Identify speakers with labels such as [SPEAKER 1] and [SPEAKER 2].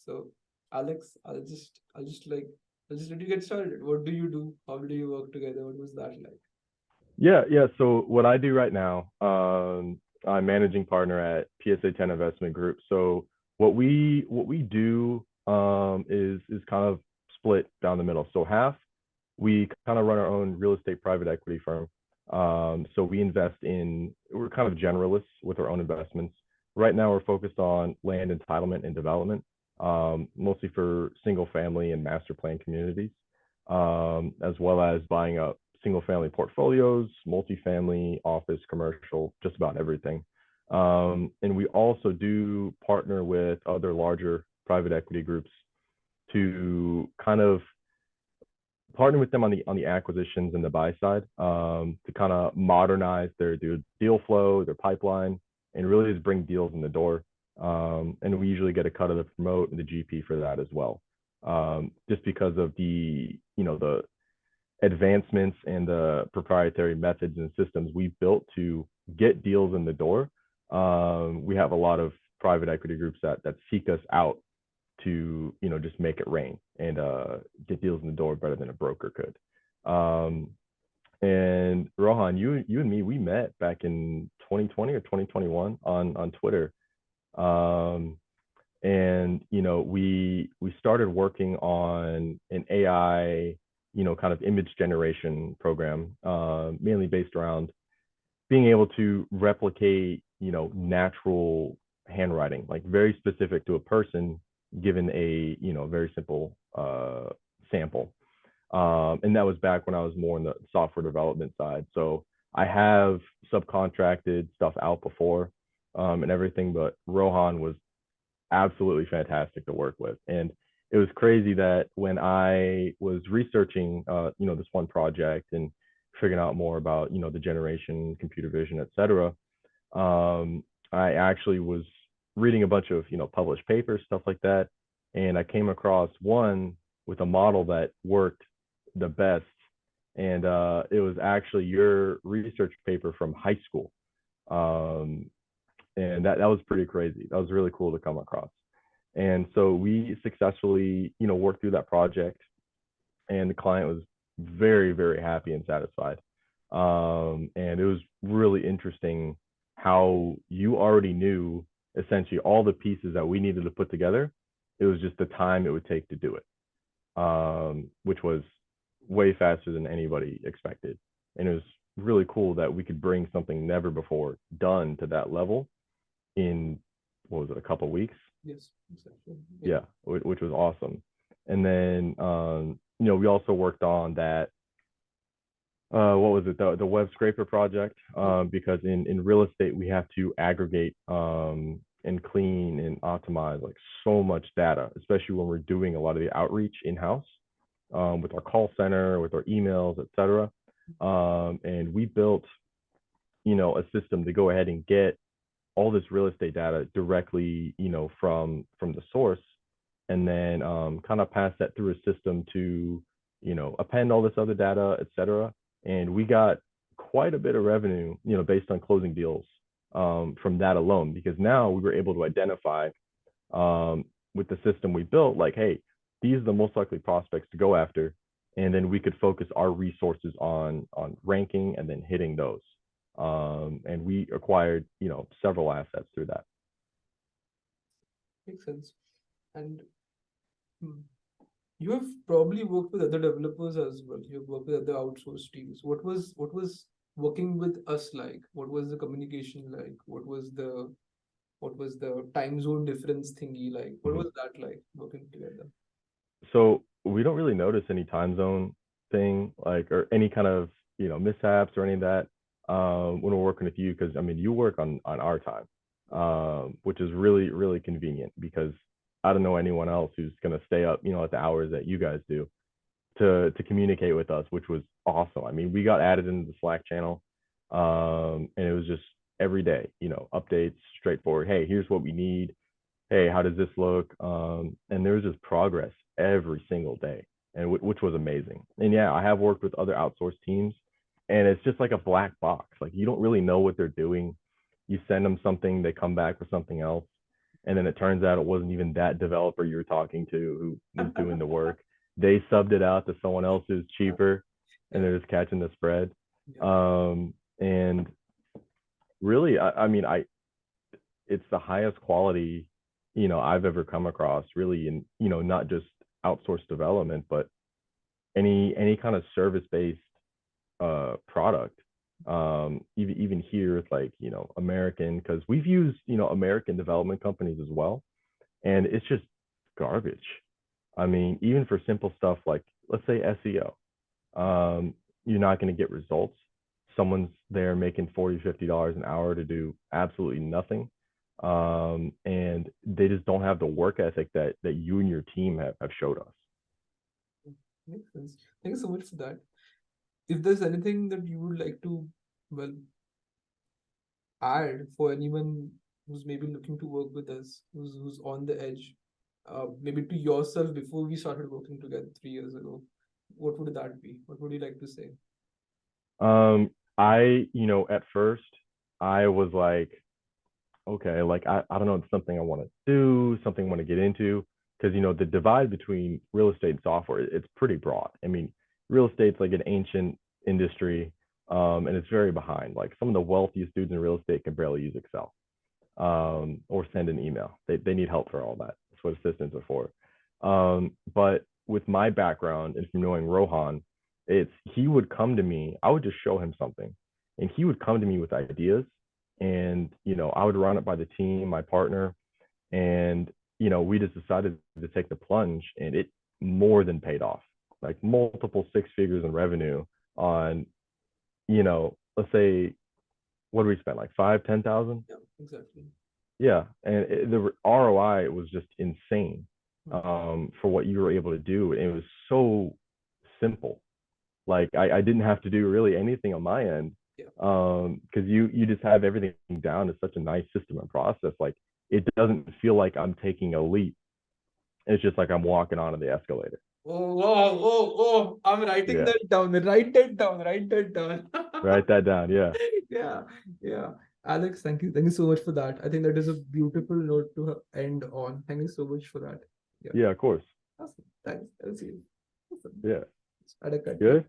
[SPEAKER 1] So, Alex, I'll just let you get started. What do you do? How do you work together? What was that like?
[SPEAKER 2] Yeah. So what I do right now, I'm managing partner at PSA 10 Investment Group. So what we do is kind of split down the middle. So half we kind of run our own real estate private equity firm. So we're kind of generalists with our own investments. Right now, we're focused on land entitlement and development, mostly for single family and master plan communities, as well as buying up single family portfolios, multifamily, office, commercial, just about everything. And we also do partner with other larger private equity groups to kind of partner with them on the acquisitions and the buy side, to kind of modernize their deal flow, their pipeline, and really just bring deals in the door. And we usually get a cut of the promote and the GP for that as well, just because of the advancements and the proprietary methods and systems we've built to get deals in the door. We have a lot of private equity groups that seek us out to just make it rain and get deals in the door better than a broker could. And Rohan, you and me, we met back in 2020 or 2021 on Twitter. Um, and we started working on an AI, kind of image generation program, mainly based around being able to replicate, natural handwriting, like very specific to a person, given a very simple sample. And that was back when I was more on the software development side. So I have subcontracted stuff out before, and everything, but Rohan was absolutely fantastic to work with. And it was crazy that when I was researching, this one project and figuring out more about, the generation, computer vision, et cetera, I actually was reading a bunch of, published papers, stuff like that. And I came across one with a model that worked the best. And it was actually your research paper from high school. Um, and that was pretty crazy. That was really cool to come across. And so we successfully, worked through that project, and the client was very, very happy and satisfied. And it was really interesting how you already knew essentially all the pieces that we needed to put together. It was just the time it would take to do it, which was way faster than anybody expected. And it was really cool that we could bring something never before done to that level in, what was it, a couple of weeks?
[SPEAKER 1] Yes, exactly. Yeah.
[SPEAKER 2] Yeah, which was awesome. And then we also worked on that, what was it, the web scraper project, because in real estate we have to aggregate, and clean and optimize like so much data, especially when we're doing a lot of the outreach in-house, with our call center, with our emails, etc. And we built, a system to go ahead and get all this real estate data directly, from the source, and then kind of pass that through a system to, append all this other data, et cetera. And we got quite a bit of revenue, based on closing deals, from that alone, because now we were able to identify, with the system we built, like, hey, these are the most likely prospects to go after, and then we could focus our resources on ranking and then hitting those. And we acquired, several assets through that.
[SPEAKER 1] Makes sense. And hmm, you have probably worked with other developers as well. You've worked with other outsourced teams. What was working with us like? What was the communication like? What was the time zone difference thingy like? What
[SPEAKER 2] Mhm.
[SPEAKER 1] was that like working together?
[SPEAKER 2] So we don't really notice any time zone thing, like, or any kind of, mishaps or any of that, when we're working with you, because I mean you work on our time, which is really, really convenient, because I don't know anyone else who's going to stay up, at the hours that you guys do to communicate with us, which was awesome. I mean, we got added into the Slack channel, and it was just every day, updates, straightforward. Hey, here's what we need. Hey, how does this look? And there was just progress every single day, and which was amazing. And yeah, I have worked with other outsourced teams, and it's just like a black box. Like, you don't really know what they're doing. You send them something, they come back with something else. and then it turns out it wasn't even that developer you were talking to who was doing the work. They subbed it out to someone else who's cheaper, and they're just catching the spread. And really, I mean, it's the highest quality, I've ever come across, really, in, not just outsourced development, but any kind of service-based product. Even here, it's like, American, because we've used, American development companies as well, and it's just garbage. I mean, even for simple stuff like, let's say, SEO, you're not going to get results. Someone's there making $40-50 an hour to do absolutely nothing, and they just don't have the work ethic that you and your team have showed us.
[SPEAKER 1] Makes sense. Thank you so much for that. If there's anything that you would like to, add for anyone who's maybe looking to work with us, who's on the edge, maybe to yourself before we started working together 3 years ago, what would that be? What would you like to say?
[SPEAKER 2] At first I was like, okay, like I don't know, it's something I want to do, something I want to get into, because the divide between real estate and software, it's pretty broad. I mean, real estate's like an ancient industry, and it's very behind. Like some of the wealthiest dudes in real estate can barely use Excel, or send an email. They need help for all that. That's what assistants are for. But with my background and from knowing Rohan, he would come to me. I would just show him something, and he would come to me with ideas, and I would run it by the team, my partner, and we just decided to take the plunge, and it more than paid off. Like multiple six figures in revenue on, let's say, what do we spend? Like 5-10,000?
[SPEAKER 1] Yeah, exactly.
[SPEAKER 2] Yeah, and the ROI was just insane, for what you were able to do. And it was so simple. Like I didn't have to do really anything on my end, because you just have everything down to such a nice system and process. Like it doesn't feel like I'm taking a leap. It's just like I'm walking onto the escalator.
[SPEAKER 1] Oh, I'm writing that down. Write that down. Write that down.
[SPEAKER 2] Write that down. Yeah.
[SPEAKER 1] Yeah. Alex, thank you. Thank you so much for that. I think that is a beautiful note to end on. Thank you so much for that.
[SPEAKER 2] Yeah, of course.
[SPEAKER 1] Awesome. Thanks. I'll see you. Awesome.
[SPEAKER 2] Yeah.
[SPEAKER 1] Add a cut.
[SPEAKER 2] Good.